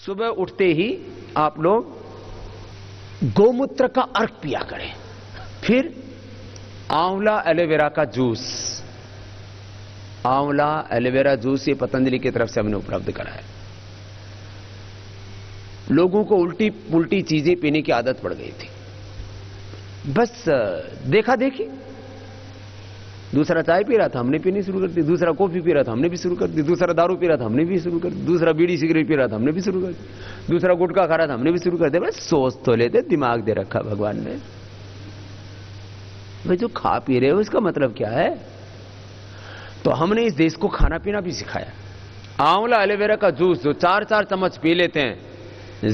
सुबह उठते ही आप लोग गोमूत्र का अर्क पिया करें, फिर आंवला एलोवेरा का जूस, आंवला एलोवेरा जूस ये पतंजलि की तरफ से हमने उपलब्ध कराया। लोगों को उल्टी पुल्टी चीजें पीने की आदत पड़ गई थी, बस देखा देखी। दूसरा चाय पी रहा था, हमने पीनी शुरू कर दी। दूसरा कॉफी पी रहा था, हमने भी शुरू कर दी। दूसरा दारू पी रहा था, हमने भी शुरू कर दी। दूसरा बीड़ी सिगरेट पी रहा था, हमने भी शुरू कर दी। दूसरा गुटखा खा रहा था, हमने भी शुरू कर दिया। बस सोच तो लेते, दिमाग दे रखा भगवान ने। भाई जो खा पी रहे हो इसका मतलब क्या है? तो हमने इस देश को खाना पीना भी सिखाया। आंवला एलोवेरा का जूस जो 4-4 चम्मच पी लेते हैं,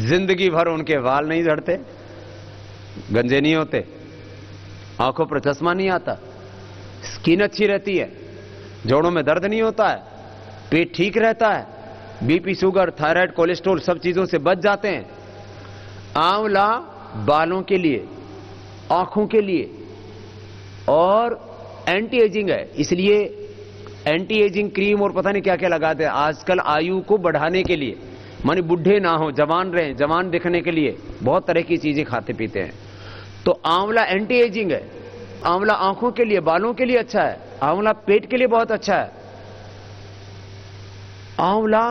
जिंदगी भर उनके बाल नहीं झड़ते, गंजे नहीं होते, आंखों पर चश्मा नहीं आता, स्किन अच्छी रहती है, जोड़ों में दर्द नहीं होता है, पेट ठीक रहता है, बीपी, शुगर, थायराइड, कोलेस्ट्रॉल सब चीजों से बच जाते हैं। आंवला बालों के लिए, आंखों के लिए और एंटी एजिंग है, इसलिए एंटी एजिंग क्रीम और पता नहीं क्या क्या लगाते हैं आजकल आयु को बढ़ाने के लिए, माने बुढ़े ना हो, जवान रहे, जवान दिखने के लिए बहुत तरह की चीजें खाते पीते हैं। तो आंवला एंटी एजिंग है, आंवला आंखों के लिए, बालों के लिए अच्छा है, आंवला पेट के लिए बहुत अच्छा है। आंवला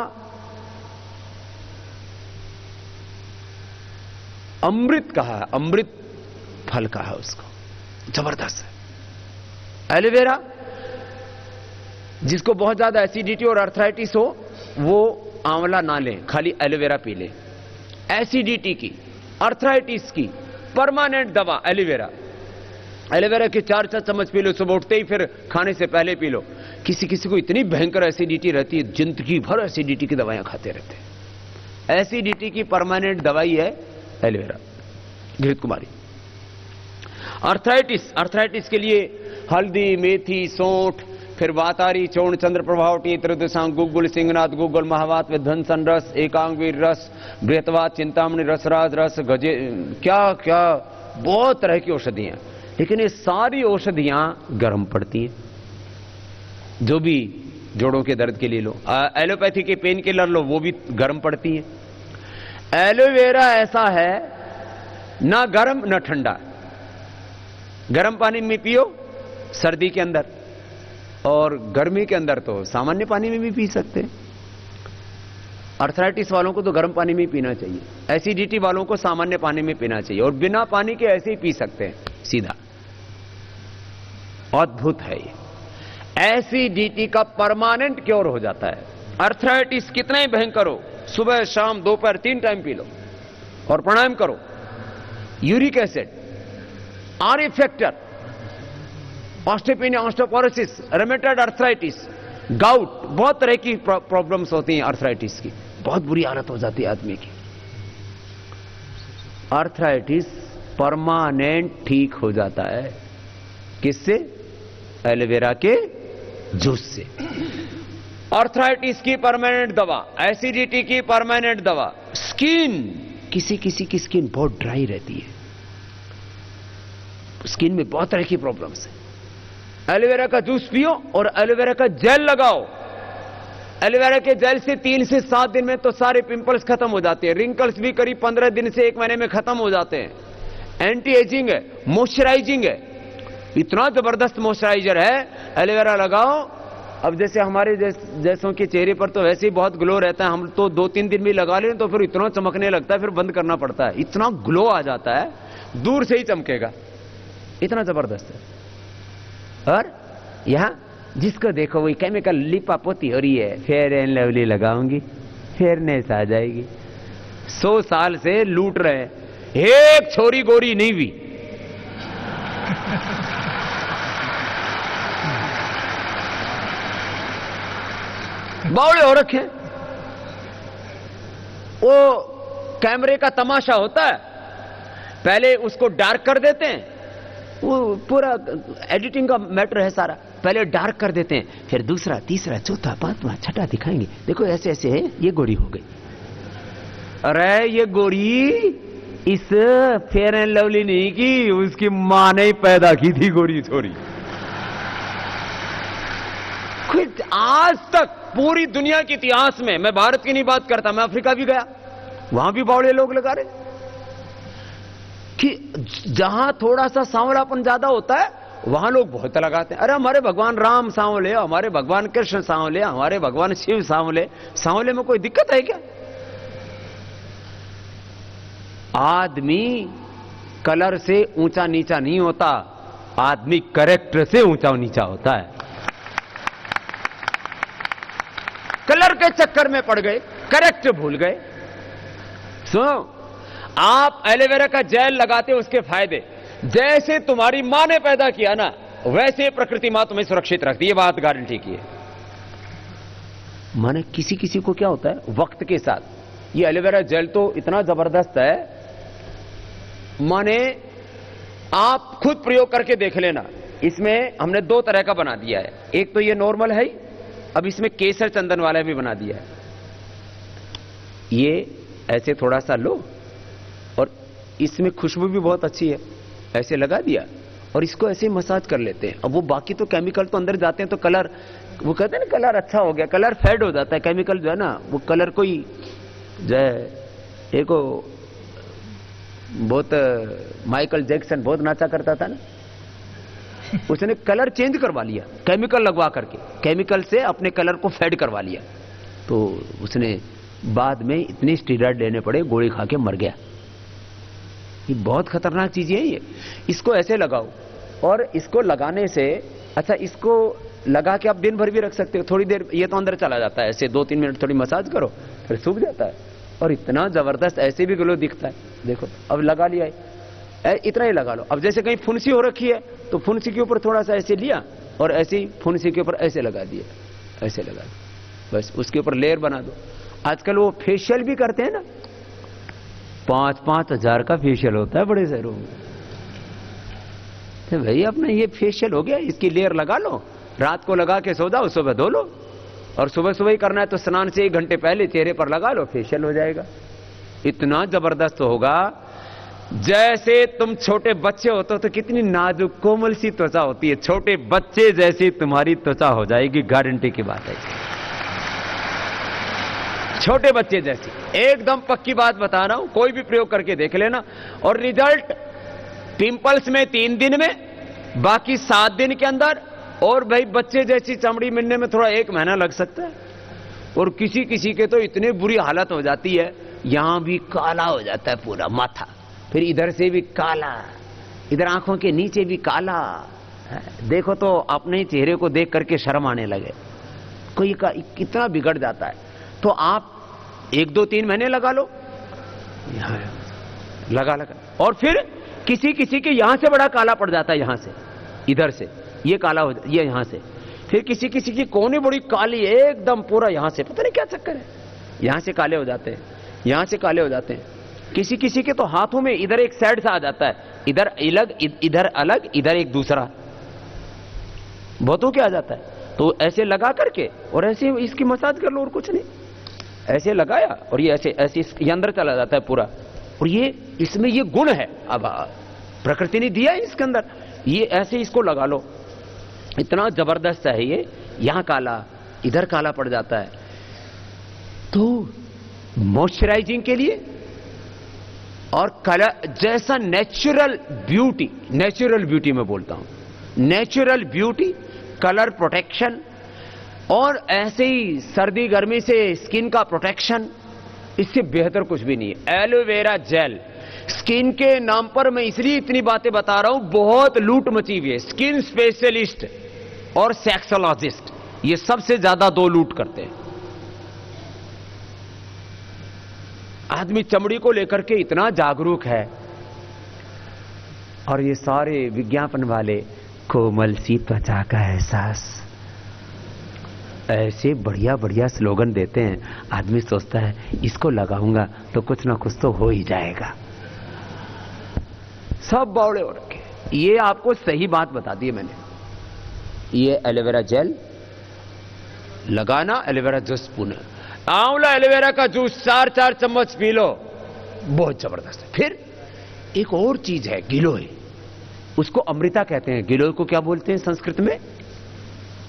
अमृत कहा है, अमृत फल कहा है उसको, जबरदस्त है। एलोवेरा जिसको बहुत ज्यादा एसिडिटी और अर्थराइटिस हो वो आंवला ना लें, खाली एलोवेरा पी लें। एसिडिटी की, अर्थराइटिस की परमानेंट दवा एलोवेरा। एलोवेरा के 4-4 चम्मच पी लो, सुबह उठते ही, फिर खाने से पहले पी लो। किसी किसी को इतनी भयंकर एसिडिटी रहती है, जिंदगी भर एसिडिटी की दवाइयां खाते रहते हैं। एसिडिटी की परमानेंट दवाई है एलोवेरा, घृत कुमारी। अर्थराइटिस, अर्थराइटिस के लिए हल्दी, मेथी, सौंठ, फिर वातारी, चौर्ण, चंद्र प्रभाव, त्रिदशांग, गुग्गुल, सिंहनाथ, गुग्गुल, महावात, विध्वंसन रस, एकांगवीर रस, बृहतवात, चिंतामणि, रसराज रस, गजे, क्या क्या बहुत तरह की औषधियां। लेकिन ये सारी औषधियां गर्म पड़ती हैं। जो भी जोड़ों के दर्द के लिए लो, एलोपैथी के पेन किलर लो, वो भी गर्म पड़ती है। एलोवेरा ऐसा है ना गर्म ना ठंडा, गर्म पानी में पियो सर्दी के अंदर, और गर्मी के अंदर तो सामान्य पानी में भी पी सकते हैं। अर्थराइटिस वालों को तो गर्म पानी में पीना चाहिए, एसिडिटी वालों को सामान्य पानी में पीना चाहिए, और बिना पानी के ऐसे ही पी सकते हैं सीधा। अद्भुत है ये, एसिडिटी का परमानेंट क्योर हो जाता है। अर्थराइटिस कितना ही भयंकर हो, सुबह शाम दोपहर 3 टाइम पी लो और प्राणायाम करो। Uric acid, R factor, osteopenia, osteoporosis, rheumatoid arthritis, gout, बहुत तरह की प्रॉब्लम्स होती हैं अर्थराइटिस की, बहुत बुरी हालत हो जाती है आदमी की। अर्थराइटिस परमानेंट ठीक हो जाता है, किससे? एलोवेरा के जूस से। अर्थराइटिस की परमानेंट दवा, एसिडिटी की परमानेंट दवा। स्किन, किसी किसी की स्किन बहुत ड्राई रहती है, स्किन में बहुत तरह की प्रॉब्लम्स है। एलोवेरा का जूस पियो और एलोवेरा का जेल लगाओ। एलोवेरा के जेल से 3 से 7 दिन में तो सारे पिंपल्स खत्म हो जाते हैं, रिंकल्स भी करीब 15 दिन से 1 महीने में खत्म हो जाते हैं। एंटी एजिंग है, मॉइस्चराइजिंग है, इतना जबरदस्त मॉइस्चराइजर है। एलोवेरा लगाओ, अब जैसे हमारे जैसों के चेहरे पर तो वैसे ही बहुत ग्लो रहता है, हम तो 2-3 दिन भी लगा लें तो फिर इतना चमकने लगता है, फिर बंद करना पड़ता है, इतना ग्लो आ जाता है, दूर से ही चमकेगा, इतना जबरदस्त है। और यहां जिसको देखो वही केमिकल लिपापोती हो रही है, फेयर एंड लवली लगाऊंगी, फेयरनेस आ जाएगी। 100 साल से लूट रहे, एक छोरी गोरी नहीं हुई। बावड़े हो रखे। वो कैमरे का तमाशा होता है, पहले उसको डार्क कर देते हैं, वो पूरा एडिटिंग का मैटर है सारा, पहले डार्क कर देते हैं, फिर दूसरा, तीसरा, चौथा, 5वां, 6ठा दिखाएंगे, देखो ऐसे ऐसे है, ये गोरी हो गई। अरे ये गोरी इस फेयर एंड लवली नहीं की, उसकी मां ने पैदा की थी गोरी छोरी। आज तक पूरी दुनिया के इतिहास में, मैं भारत की नहीं बात करता, मैं अफ्रीका भी गया, वहां भी बावड़े लोग लगा रहे कि जहां थोड़ा सा सांवलापन ज्यादा होता है वहां लोग बहुत लगाते हैं। अरे हमारे भगवान राम सांवले, हमारे भगवान कृष्ण सांवले, हमारे भगवान शिव सांवले, सांवले में कोई दिक्कत है क्या? आदमी कलर से ऊंचा नीचा नहीं होता, आदमी कैरेक्टर से ऊंचा नीचा होता है। कलर के चक्कर में पड़ गए, कैरेक्टर भूल गए। सुनो, आप एलोवेरा का जेल लगाते हो, उसके फायदे, जैसे तुम्हारी मां ने पैदा किया ना वैसे प्रकृति मां तुम्हें सुरक्षित रखती है, बात गारंटी की है। माने किसी किसी को क्या होता है वक्त के साथ, ये एलोवेरा जेल तो इतना जबरदस्त है, माने आप खुद प्रयोग करके देख लेना। इसमें हमने दो तरह का बना दिया है, एक तो ये नॉर्मल है, अब इसमें केसर चंदन वाला भी बना दिया है। ये ऐसे थोड़ा सा लो और इसमें खुशबू भी बहुत अच्छी है, ऐसे लगा दिया और इसको ऐसे मसाज कर लेते हैं। अब वो बाकी तो केमिकल तो अंदर जाते हैं तो कलर, वो कहते हैं ना कलर अच्छा हो गया, कलर फेड हो जाता है। केमिकल जो है ना वो कलर कोई जो है, एक बहुत माइकल जैक्सन बहुत नाचा करता था ना, उसने कलर चेंज करवा लिया केमिकल लगवा करके, केमिकल से अपने कलर को फेड करवा लिया, तो उसने बाद में इतने स्टीरॉयड लेने पड़े, गोली खा के मर गया। ये बहुत खतरनाक चीज है ये। इसको ऐसे लगाओ और इसको लगाने से, अच्छा इसको लगा के आप दिन भर भी रख सकते हो, थोड़ी देर ये तो अंदर चला जाता है, ऐसे 2-3 मिनट थोड़ी मसाज करो फिर सूख जाता है और इतना जबरदस्त ऐसे भी ग्लो दिखता है। देखो अब लगा लिया है, इतना ही लगा लो। अब जैसे कहीं फुंसी हो रखी है तो फुंसी के ऊपर थोड़ा सा ऐसे लिया और ऐसे ही फुंसी के ऊपर ऐसे लगा दिया, ऐसे लगा दिया, बस उसके ऊपर लेयर बना दो। आजकल वो फेशियल भी करते हैं ना, 5-5 हजार का फेशियल होता है बड़े शहरों में। तो भाई अपना ये फेशियल हो गया, इसकी लेयर लगा लो, रात को लगा के सो जाओ, सुबह धो लो, और सुबह सुबह ही करना है तो स्नान से 1 घंटे पहले चेहरे पर लगा लो, फेशियल हो जाएगा। इतना जबरदस्त होगा, जैसे तुम छोटे बच्चे होते हो तो कितनी नाजुक कोमल सी त्वचा होती है, छोटे बच्चे जैसी तुम्हारी त्वचा हो जाएगी, गारंटी की बात है, छोटे बच्चे जैसी, एकदम पक्की बात बता रहा हूं। कोई भी प्रयोग करके देख लेना और रिजल्ट पिंपल्स में 3 दिन में, बाकी 7 दिन के अंदर, और भाई बच्चे जैसी चमड़ी मिलने में थोड़ा 1 महीना लग सकता है। और किसी किसी के तो इतनी बुरी हालत हो जाती है, यहां भी काला हो जाता है पूरा माथा, फिर इधर से भी काला, इधर आंखों के नीचे भी काला। देखो तो अपने चेहरे को देख करके शर्म आने लगे, कोई का इतना बिगड़ जाता है। तो आप 1-2-3 महीने लगा लो, यहां लगा और फिर किसी किसी के यहां से बड़ा काला पड़ जाता है, यहां से, इधर से ये काला हो जाता, ये यहां से, फिर किसी किसी की कोनी बड़ी काली एकदम पूरा यहां से, पता नहीं क्या चक्कर है, यहां से काले हो जाते हैं, यहां से काले हो जाते हैं। किसी किसी के तो हाथों में इधर एक साइड सा आ जाता है, इधर अलग, इधर अलग, इधर एक दूसरा, बहुतों के आ जाता है। तो ऐसे लगा करके और ऐसे इसकी मसाज कर लो, और कुछ नहीं, ऐसे लगाया और ये ऐसे ऐसे ये अंदर चला जाता है पूरा। और ये इसमें ये गुण है, अब प्रकृति ने दिया है इसके अंदर, ये ऐसे इसको लगा लो, इतना जबरदस्त है ये। यहां काला, इधर काला पड़ जाता है। तो मॉइस्चराइजिंग के लिए और कलर जैसा नेचुरल ब्यूटी मैं बोलता हूं, नेचुरल ब्यूटी, कलर प्रोटेक्शन, और ऐसे ही सर्दी गर्मी से स्किन का प्रोटेक्शन, इससे बेहतर कुछ भी नहीं है। एलोवेरा जेल, स्किन के नाम पर मैं इसलिए इतनी बातें बता रहा हूं, बहुत लूट मची हुई है। स्किन स्पेशलिस्ट और सेक्सोलॉजिस्ट, ये सबसे ज्यादा 2 लूट करते हैं। आदमी चमड़ी को लेकर के इतना जागरूक है, और ये सारे विज्ञापन वाले कोमल सी त्वचा का एहसास, ऐसे बढ़िया बढ़िया स्लोगन देते हैं, आदमी सोचता है इसको लगाऊंगा तो कुछ ना कुछ तो हो ही जाएगा। सब बावड़े हो रखे। ये आपको सही बात बता दी मैंने। ये एलोवेरा जेल लगाना, एलोवेरा जूस पूना, आंवला एलोवेरा का जूस 4-4 चम्मच पी लो, बहुत जबरदस्त है। फिर एक और चीज है, गिलोय, उसको अमृता कहते हैं। गिलोय को क्या बोलते हैं संस्कृत में?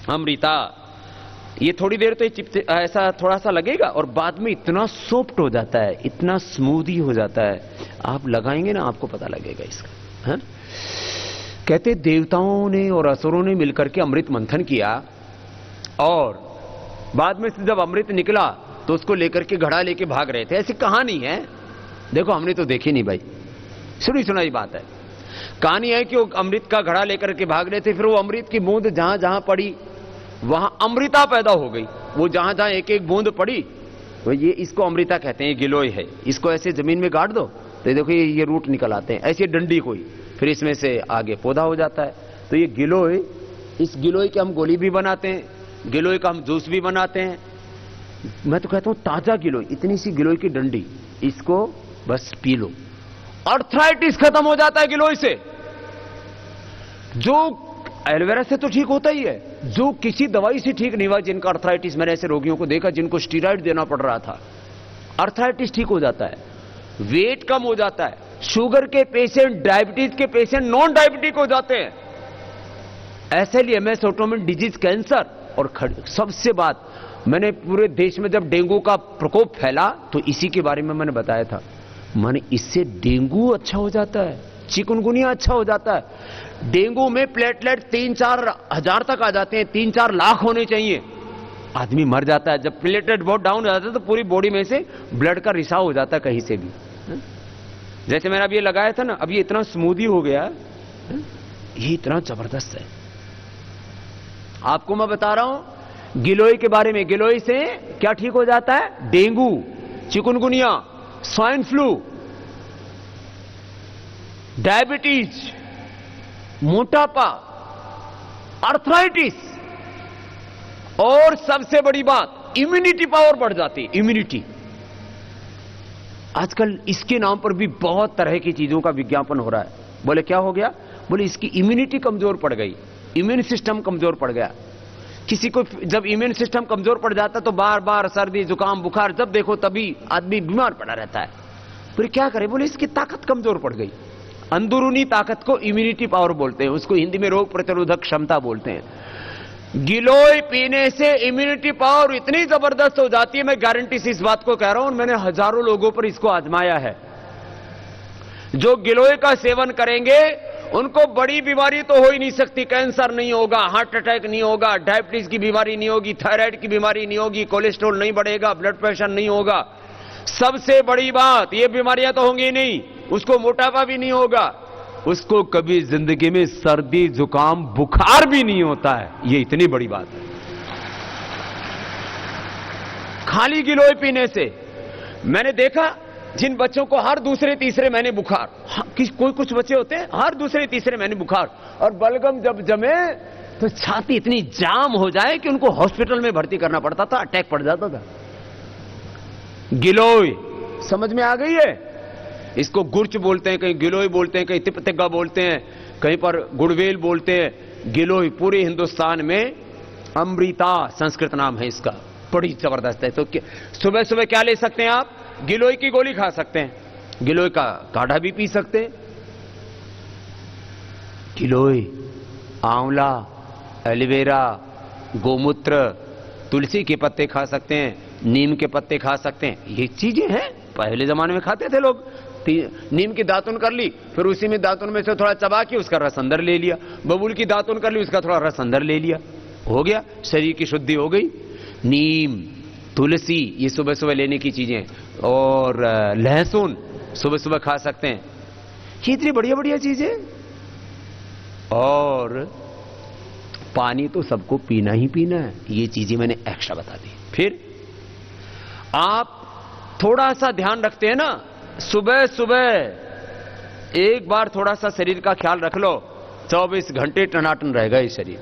अमृता। ये थोड़ी देर तो ये ऐसा थोड़ा सा लगेगा और बाद में इतना सॉफ्ट हो जाता है, इतना स्मूदी हो जाता है, आप लगाएंगे ना आपको पता लगेगा इसका। है? कहते देवताओं ने और असुरों ने मिलकर के अमृत मंथन किया और बाद में से जब अमृत निकला तो उसको लेकर के घड़ा लेके भाग रहे थे। ऐसी कहानी है, देखो हमने तो देखी नहीं भाई, सुनी सुनाई बात है। कहानी है कि वो अमृत का घड़ा लेकर के भाग रहे थे, फिर वो अमृत की बूंद जहां जहां पड़ी वहां अमृता पैदा हो गई। वो जहां जहां एक एक बूंद पड़ी वो ये इसको अमृता कहते हैं, ये गिलोय है। इसको ऐसे जमीन में गाड़ दो तो देखो ये रूट निकल आते हैं, ऐसी डंडी कोई, फिर इसमें से आगे पौधा हो जाता है। तो ये गिलोय, इस गिलोय की हम गोली भी बनाते हैं, गिलोय का हम जूस भी बनाते हैं। मैं तो कहता हूं ताजा गिलोय, इतनी सी गिलोय की डंडी, इसको बस पी लो, अर्थराइटिस खत्म हो जाता है गिलोय से। जो एलोवेरा से तो ठीक होता ही है, जो किसी दवाई से ठीक नहीं हुआ, जिनका अर्थराइटिस, मैंने ऐसे रोगियों को देखा जिनको स्टीरॉइड देना पड़ रहा था, अर्थराइटिस ठीक हो जाता है, वेट कम हो जाता है, शुगर के पेशेंट, डायबिटीज के पेशेंट नॉन डायबिटिक हो जाते हैं, एसएलईएमएस, ऑटोइम्यून डिजीज, कैंसर। और सबसे बात, मैंने पूरे देश में जब डेंगू का प्रकोप फैला तो इसी के बारे में मैंने बताया था, माने इससे डेंगू अच्छा हो जाता है, चिकनगुनिया अच्छा हो जाता है। डेंगू में प्लेटलेट 3-4 हजार तक आ जाते हैं, 3-4 लाख होने चाहिए, आदमी मर जाता है। जब प्लेटलेट बहुत डाउन हो जाता है तो पूरी बॉडी में से ब्लड का रिसाव हो जाता है कहीं से भी। जैसे मैंने अब ये लगाया था ना, अब ये इतना स्मूदी हो गया, ये इतना जबरदस्त है। आपको मैं बता रहा हूं गिलोय के बारे में, गिलोय से क्या ठीक हो जाता है, dengue, chikungunya, swine flu, diabetes, मोटापा, अर्थराइटिस, और सबसे बड़ी बात इम्यूनिटी पावर बढ़ जाती है। इम्यूनिटी, आजकल इसके नाम पर भी बहुत तरह की चीजों का विज्ञापन हो रहा है। बोले क्या हो गया, बोले इसकी इम्यूनिटी कमजोर पड़ गई, इम्यून सिस्टम कमजोर पड़ गया। किसी को जब इम्यून सिस्टम कमजोर पड़ जाता तो बार बार सर्दी, जुकाम, बुखार, जब देखो तभी आदमी बीमार पड़ा रहता है। बोले क्या करे, बोले इसकी ताकत कमजोर पड़ गई। अंदरूनी ताकत को इम्यूनिटी पावर बोलते हैं, उसको हिंदी में रोग प्रतिरोधक क्षमता बोलते हैं। गिलोय पीने से इम्यूनिटी पावर इतनी जबरदस्त हो जाती है, मैं गारंटी से इस बात को कह रहा हूं, मैंने हजारों लोगों पर इसको आजमाया है। जो गिलोय का सेवन करेंगे उनको बड़ी बीमारी तो हो ही नहीं सकती, कैंसर नहीं होगा, हार्ट अटैक नहीं होगा, डायबिटीज की बीमारी नहीं होगी, थायराइड की बीमारी नहीं होगी, कोलेस्ट्रॉल नहीं बढ़ेगा, ब्लड प्रेशर नहीं होगा, सबसे बड़ी बात ये बीमारियां तो होंगी नहीं, उसको मोटापा भी नहीं होगा, उसको कभी जिंदगी में सर्दी, जुकाम, बुखार भी नहीं होता है। ये इतनी बड़ी बात है खाली गिलोय पीने से। मैंने देखा जिन बच्चों को हर दूसरे तीसरे महीने बुखार, कोई कुछ बच्चे होते हैं हर दूसरे तीसरे महीने बुखार, और बलगम जब जमे तो छाती इतनी जाम हो जाए कि उनको हॉस्पिटल में भर्ती करना पड़ता था, अटैक पड़ जाता था। गिलोय समझ में आ गई है? इसको गुर्च बोलते हैं, कहीं गिलोय बोलते हैं, कहीं तिपतिग्गा बोलते हैं, कहीं पर गुड़वेल बोलते हैं। गिलोय पूरे हिंदुस्तान में अमृता संस्कृत नाम है इसका, बड़ी जबरदस्त है। तो सुबह सुबह क्या ले सकते हैं आप, गिलोय की गोली खा सकते हैं, गिलोय का काढ़ा भी पी सकते हैं। गिलोय, आंवला, एलोवेरा, गोमूत्र, तुलसी के पत्ते खा सकते हैं, नीम के पत्ते खा सकते हैं। ये चीजें हैं, पहले जमाने में खाते थे लोग। नीम की दातुन कर ली, फिर उसी में दातुन में से थोड़ा चबा के उसका रस अंदर ले लिया, बबूल की दातुन कर ली, उसका थोड़ा रस अंदर ले लिया, हो गया, शरीर की शुद्धि हो गई। नीम, तुलसी, ये सुबह सुबह लेने की चीजें, और लहसुन सुबह सुबह खा सकते हैं। ये इतनी बढ़िया बढ़िया चीजें। और पानी तो सबको पीना ही पीना है, ये चीजें मैंने एक्स्ट्रा बता दी। फिर आप थोड़ा सा ध्यान रखते हैं ना, सुबह सुबह एक बार थोड़ा सा शरीर का ख्याल रख लो, 24 घंटे टनाटन रहेगा ये शरीर।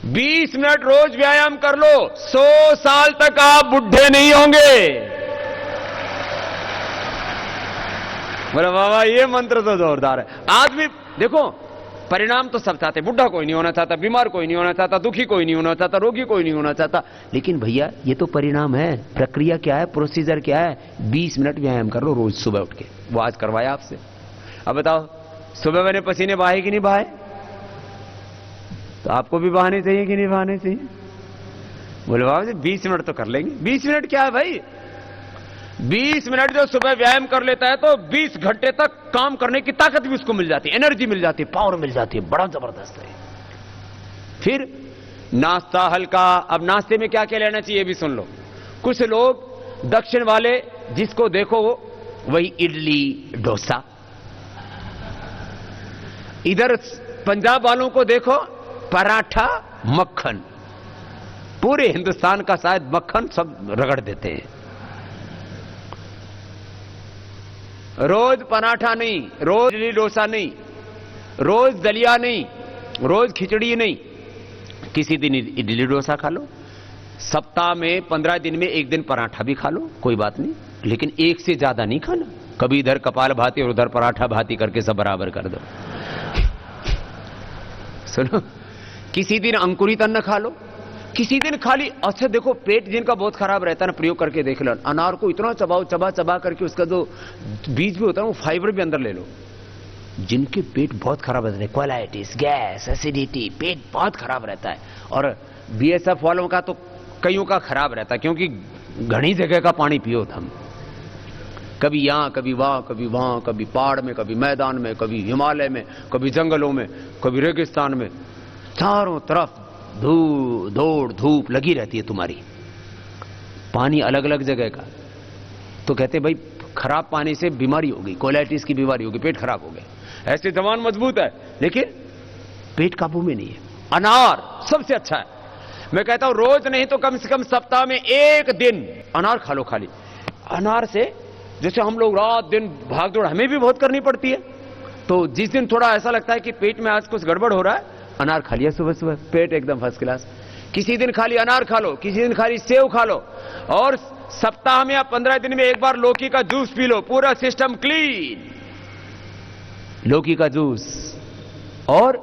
20 मिनट रोज व्यायाम कर लो, 100 साल तक आप बुढ़े नहीं होंगे। बोले बाबा ये मंत्र तो जोरदार है। आदमी देखो, परिणाम तो सब चाहते, बुढ़ा कोई नहीं होना चाहता, बीमार कोई नहीं होना चाहता, दुखी कोई नहीं होना चाहता, रोगी कोई नहीं होना चाहता, लेकिन भैया ये तो परिणाम है। प्रक्रिया क्या है, प्रोसीजर क्या है? 20 मिनट व्यायाम कर लो रोज सुबह उठ के। वो आज करवाया आपसे। अब बताओ, सुबह मैंने पसीने बहाए कि नहीं बहाए? तो आपको भी बहाने चाहिए कि नहीं बहाने चाहिए? बोले बाबा जी 20 मिनट तो कर लेंगे। 20 मिनट क्या है भाई, 20 मिनट जो सुबह व्यायाम कर लेता है तो 20 घंटे तक काम करने की ताकत भी उसको मिल जाती है, एनर्जी मिल जाती है, पावर मिल जाती है, बड़ा जबरदस्त है। फिर नाश्ता हल्का। अब नाश्ते में क्या क्या लेना चाहिए भी सुन लो। कुछ लोग दक्षिण वाले जिसको देखो वही इडली डोसा, इधर पंजाब वालों को देखो पराठा मक्खन, पूरे हिंदुस्तान का शायद मक्खन सब रगड़ देते हैं। रोज पराठा नहीं, रोज इडली डोसा नहीं, रोज दलिया नहीं, रोज खिचड़ी नहीं, किसी दिन इडली डोसा खा लो, सप्ताह में 15 दिन में एक दिन पराठा भी खा लो, कोई बात नहीं, लेकिन एक से ज्यादा नहीं खाना। कभी इधर कपाल भाती और उधर पराठा भाती करके सब बराबर कर दो। सुनो, किसी दिन अंकुरित अन्न खा लो, किसी दिन खाली। अच्छा देखो, पेट जिनका बहुत खराब रहता है ना, प्रयोग करके देख लो, अनार को इतना चबाओ, चबा चबा करके उसका जो बीज भी होता है वो फाइबर भी अंदर ले लो। जिनके पेट बहुत खराब रहता है, कोलाइटिस, गैस, एसिडिटी, पेट बहुत खराब रहता है, और बीएसएफ वालों का तो कईयों का खराब रहता है, क्योंकि घनी जगह का पानी पियो हम, कभी यहां कभी वहां, कभी वहां, कभी पहाड़ में, कभी मैदान में, कभी हिमालय में, कभी जंगलों में, कभी रेगिस्तान में, चारों तरफ दौड़ धूप लगी रहती है तुम्हारी, पानी अलग अलग जगह का। तो कहते भाई खराब पानी से बीमारी होगी, कोलाइटिस की बीमारी होगी, पेट खराब हो गया। ऐसे जवान मजबूत है लेकिन पेट काबू में नहीं है। अनार सबसे अच्छा है। मैं कहता हूं रोज नहीं तो कम से कम सप्ताह में एक दिन अनार खा लो। खाली अनार से, जैसे हम लोग रात दिन भागदौड़ हमें भी बहुत करनी पड़ती है, तो जिस दिन थोड़ा ऐसा लगता है कि पेट में आज कुछ गड़बड़ हो रहा है, अनार खा लिया सुबह सुबह, पेट एकदम फर्स्ट क्लास। किसी दिन खाली अनार खा लो, किसी दिन खाली सेव खा लो, और सप्ताह में या 15 दिन में एक बार लौकी का जूस पी लो, पूरा सिस्टम क्लीन। लौकी का जूस और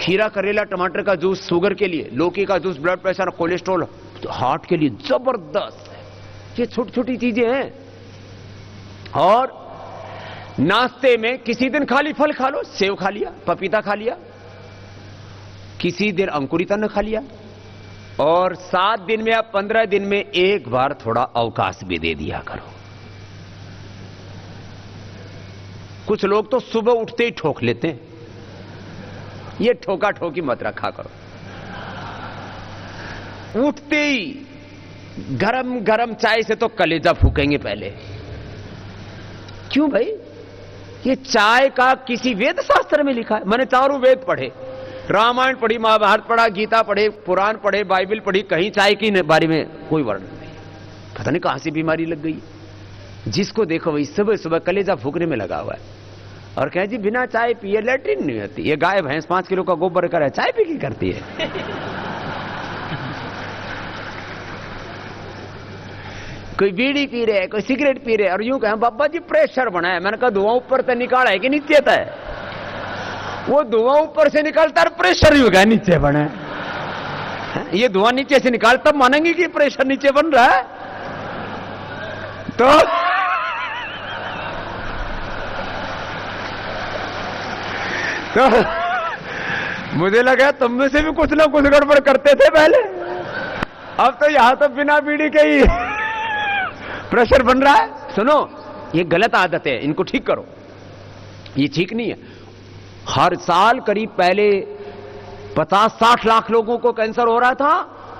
खीरा, करेला, टमाटर का जूस शुगर के लिए, लौकी का juice blood pressure, cholesterol, heart के लिए जबरदस्त है। ये छोटी छोटी चीजें हैं। और नाश्ते में किसी दिन खाली फल खा लो, सेव खा लिया, पपीता खा लिया, किसी दिन अंकुरित अन्न खा लिया, और 7 दिन में या 15 दिन में एक बार थोड़ा अवकाश भी दे दिया करो। कुछ लोग तो सुबह उठते ही ठोक लेते हैं, ये ठोका ठोकी मत रखा करो। उठते ही गरम गरम चाय से तो कलेजा फूकेंगे पहले। क्यों भाई? ये चाय का किसी वेद शास्त्र में लिखा है? मैंने चारों वेद पढ़े, रामायण पढ़ी, महाभारत पढ़ा, गीता पढ़े, पुराण पढ़े, बाइबल पढ़ी, कहीं चाय के बारे में कोई वर्णन नहीं। पता नहीं कहां से बीमारी लग गई। जिसको देखो वही सुबह सुबह कलेजा फूकने में लगा हुआ है, और कहे जी बिना चाय पिए लैट्रिन नहीं होती। ये गाय भैंस 5 किलो का गोबर कर है, चाय पी की करती है। कोई बीड़ी पी रहे, कोई सिगरेट पी रहे, और यूं कहें बाबा जी प्रेशर बना है। मैंने कहा धुआं ऊपर से निकाला है कि नीचे था? वो धुआं ऊपर से निकालता और प्रेशर ही होगा नीचे बना है। ये धुआं नीचे से निकाल तब मानेंगे कि प्रेशर नीचे बन रहा है। तो मुझे लगा तुम में से भी कुछ ना कुछ गड़बड़ करते थे पहले, अब तो यहां तो बिना बीड़ी के ही प्रेशर बन रहा है। सुनो, ये गलत आदत है, इनको ठीक करो, ये ठीक नहीं है। हर साल करीब पहले 50-60 लाख लोगों को कैंसर हो रहा था,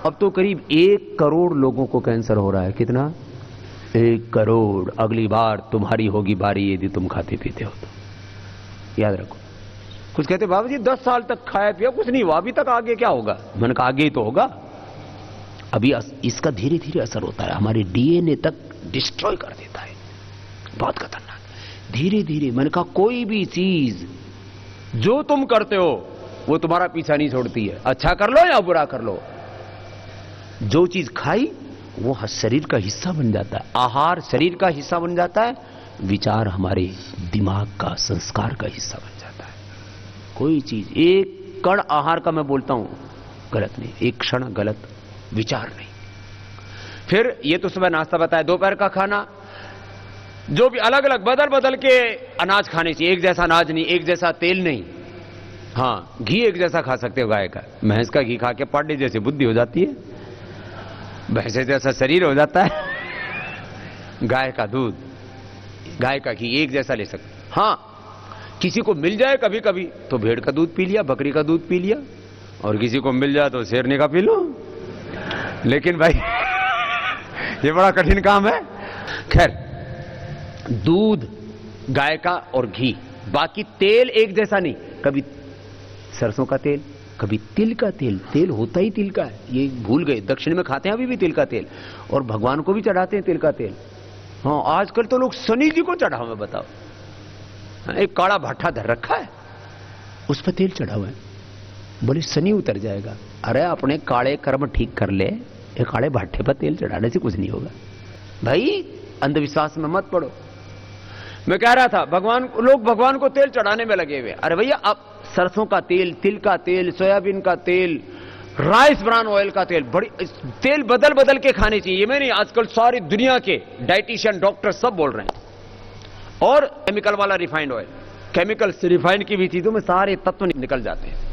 अब तो करीब 1 करोड़ लोगों को कैंसर हो रहा है। कितना? 1 करोड़। अगली बार तुम्हारी होगी बारी यदि तुम खाते पीते हो तो। याद रखो। कुछ कहते बाबा जी 10 साल तक खाया पिया कुछ नहीं हुआ, अभी तक आगे क्या होगा? मैंने कहा आगे ही तो होगा। अभी इसका धीरे धीरे असर होता है, हमारे डीएनए तक डिस्ट्रॉय कर देता है, बहुत खतरनाक। धीरे धीरे, मैंने कहा कोई भी चीज जो तुम करते हो वो तुम्हारा पीछा नहीं छोड़ती है, अच्छा कर लो या बुरा कर लो। जो चीज खाई वो शरीर का हिस्सा बन जाता है, आहार शरीर का हिस्सा बन जाता है, विचार हमारे दिमाग का, संस्कार का हिस्सा बन जाता है। कोई चीज, एक कण आहार का मैं बोलता हूं गलत नहीं, एक क्षण गलत विचार नहीं। फिर ये तो सुबह नाश्ता बताया, दोपहर का खाना जो भी अलग अलग बदल बदल के अनाज खाने चाहिए, एक जैसा अनाज नहीं, एक जैसा तेल नहीं। हाँ, घी एक जैसा खा सकते हो गाय का, भैंस का घी खा के पार्टी जैसी बुद्धि हो जाती है। भैंसे जैसा शरीर हो जाता है। गाय का दूध, गाय का घी एक जैसा ले सकते। हाँ, किसी को मिल जाए कभी कभी तो भेड़ का दूध पी लिया, बकरी का दूध पी लिया, और किसी को मिल जाए तो शेरनी का पी लो। लेकिन भाई ये बड़ा कठिन काम है। खैर, दूध गाय का और घी, बाकी तेल एक जैसा नहीं। कभी सरसों का तेल, कभी तिल का तेल। तेल होता ही तिल का है, ये भूल गए। दक्षिण में खाते हैं अभी भी तिल का तेल, और भगवान को भी चढ़ाते हैं तिल का तेल। हाँ, आजकल तो लोग शनि जी को चढ़ाओ, मैं बताओ। एक काला भट्ठा धर रखा है, उस पर तेल चढ़ा हुआ है, बोले शनि उतर जाएगा। अरे अपने काले कर्म ठीक कर ले, एक काले भट्ठे पर तेल चढ़ाने से कुछ नहीं होगा भाई। अंधविश्वास में मत पड़ो। मैं कह रहा था, लोग भगवान को तेल चढ़ाने में लगे हुए। अरे भैया, अब सरसों का तेल, तिल का तेल, सोयाबीन का तेल, राइस ब्रान ऑयल का तेल, बड़ी तेल बदल बदल के खाने चाहिए। मैं नहीं, आजकल सारी दुनिया के डाइटिशियन, डॉक्टर सब बोल रहे हैं। और केमिकल वाला रिफाइंड ऑयल, केमिकल से रिफाइंड की भी चीजों में सारे तत्व निकल जाते हैं।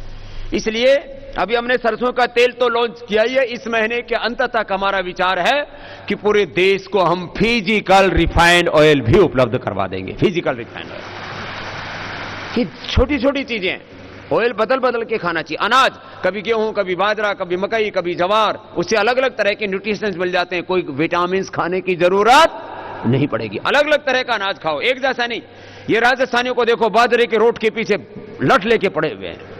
इसलिए अभी हमने सरसों का तेल तो लॉन्च किया ही है। इस महीने के अंत तक हमारा विचार है कि पूरे देश को हम फिजिकल रिफाइंड ऑयल भी उपलब्ध करवा देंगे। फिजिकल रिफाइंड ऑयल, ये छोटी छोटी चीजें, ऑयल बदल बदल के खाना चाहिए। अनाज, कभी गेहूं, कभी बाजरा, कभी मकई, कभी जवार, उससे अलग अलग तरह के न्यूट्रिशंस मिल जाते हैं। कोई विटामिन खाने की जरूरत नहीं पड़ेगी। अलग अलग तरह का अनाज खाओ, एक जैसा नहीं। ये राजस्थानियों को देखो, बाजरे के रोट के पीछे लठ लेके पड़े हुए हैं,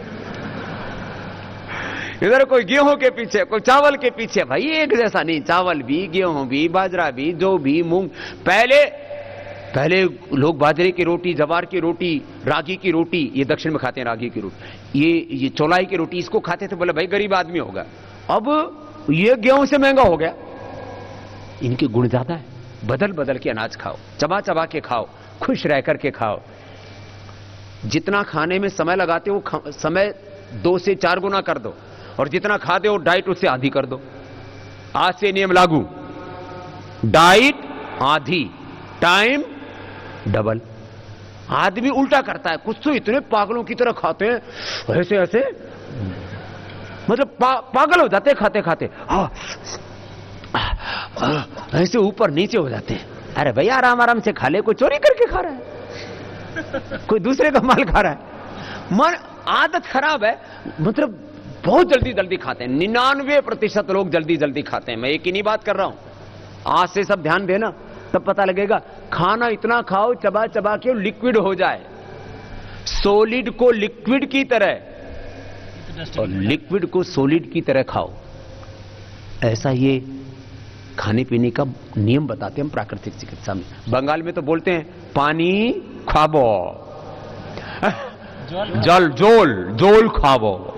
इधर कोई गेहूं के पीछे, कोई चावल के पीछे। भाई एक जैसा नहीं, चावल भी, गेहूं भी, बाजरा भी, जौ भी, मूंग। पहले लोग बाजरे की रोटी, जवार की रोटी, रागी की रोटी, ये दक्षिण में खाते हैं रागी की रोटी, ये चौलाई की रोटी, इसको खाते थे। बोले भाई गरीब आदमी होगा। अब ये गेहूं से महंगा हो गया। इनके गुण ज्यादा है। बदल बदल के अनाज खाओ, चबा चबा के खाओ, खुश रह करके खाओ। जितना खाने में समय लगाते हो, समय 2 से 4 गुना कर दो, और जितना खाते हो डाइट उससे आधी कर दो। आज से नियम लागू, डाइट आधी, टाइम डबल। आदमी उल्टा करता है, कुछ तो इतने पागलों की तरह खाते हैं, ऐसे ऐसे, मतलब पागल हो जाते हैं खाते खाते। ऐसे ऊपर नीचे हो जाते हैं। अरे भैया आराम आराम से खा ले, कोई चोरी करके खा रहा है, कोई दूसरे का माल खा रहा है। मन आदत खराब है, मतलब बहुत जल्दी जल्दी खाते हैं। 99% लोग जल्दी जल्दी खाते हैं। मैं एक ही नहीं बात कर रहा हूं। आज से सब ध्यान देना, तब पता लगेगा। खाना इतना खाओ चबा चबा के लिक्विड हो जाए, सॉलिड को लिक्विड की तरह और लिक्विड को सॉलिड की तरह खाओ। ऐसा ये खाने पीने का नियम बताते हैं हम प्राकृतिक चिकित्सा में। बंगाल में तो बोलते हैं पानी खाबो, जल जोल जोल खाबो।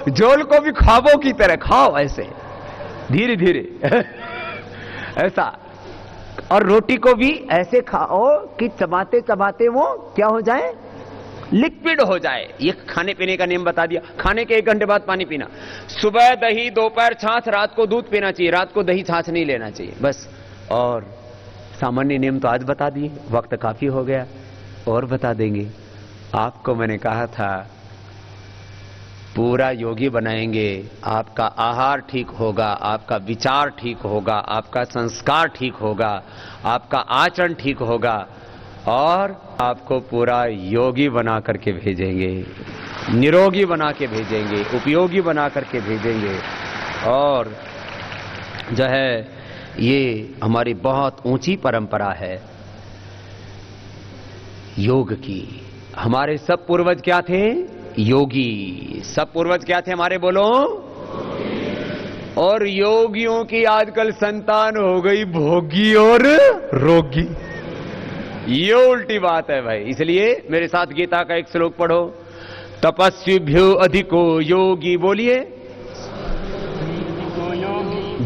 जोल को भी खाबो की तरह खाओ, ऐसे धीरे धीरे ऐसा। और रोटी को भी ऐसे खाओ कि चबाते चबाते वो क्या हो जाए, लिक्विड हो जाए। ये खाने पीने का नियम बता दिया। खाने के 1 घंटे बाद पानी पीना, सुबह दही, दोपहर छाछ, रात को दूध पीना चाहिए। रात को दही छाछ नहीं लेना चाहिए, बस। और सामान्य नियम तो आज बता दिए, वक्त काफी हो गया, और बता देंगे। आपको मैंने कहा था पूरा योगी बनाएंगे। आपका आहार ठीक होगा, आपका विचार ठीक होगा, आपका संस्कार ठीक होगा, आपका आचरण ठीक होगा, और आपको पूरा योगी बना करके भेजेंगे, निरोगी बना के भेजेंगे, उपयोगी बना करके भेजेंगे। और जो है ये हमारी बहुत ऊंची परंपरा है योग की। हमारे सब पूर्वज क्या थे, योगी। सब पूर्वज क्या थे हमारे, बोलो। और योगियों की आजकल संतान हो गई भोगी और रोगी। ये उल्टी बात है भाई। इसलिए मेरे साथ गीता का एक श्लोक पढ़ो, तपस्विभ्यो अधिको योगी। बोलिए,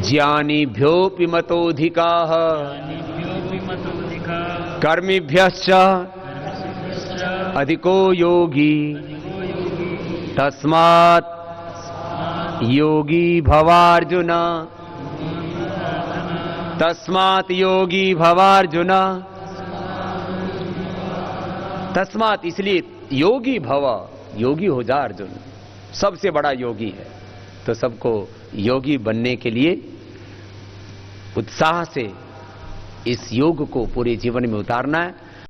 ज्ञानीभ्योऽपि मतोऽधिकाः कर्मिभ्यश्च अधिको योगी तस्मात् योगी भवार्जुन। तस्मात् योगी भवार्जुन तस्मात, इसलिए योगी भव, योगी हो जा अर्जुन, सबसे बड़ा योगी है। तो सबको योगी बनने के लिए उत्साह से इस योग को पूरे जीवन में उतारना है।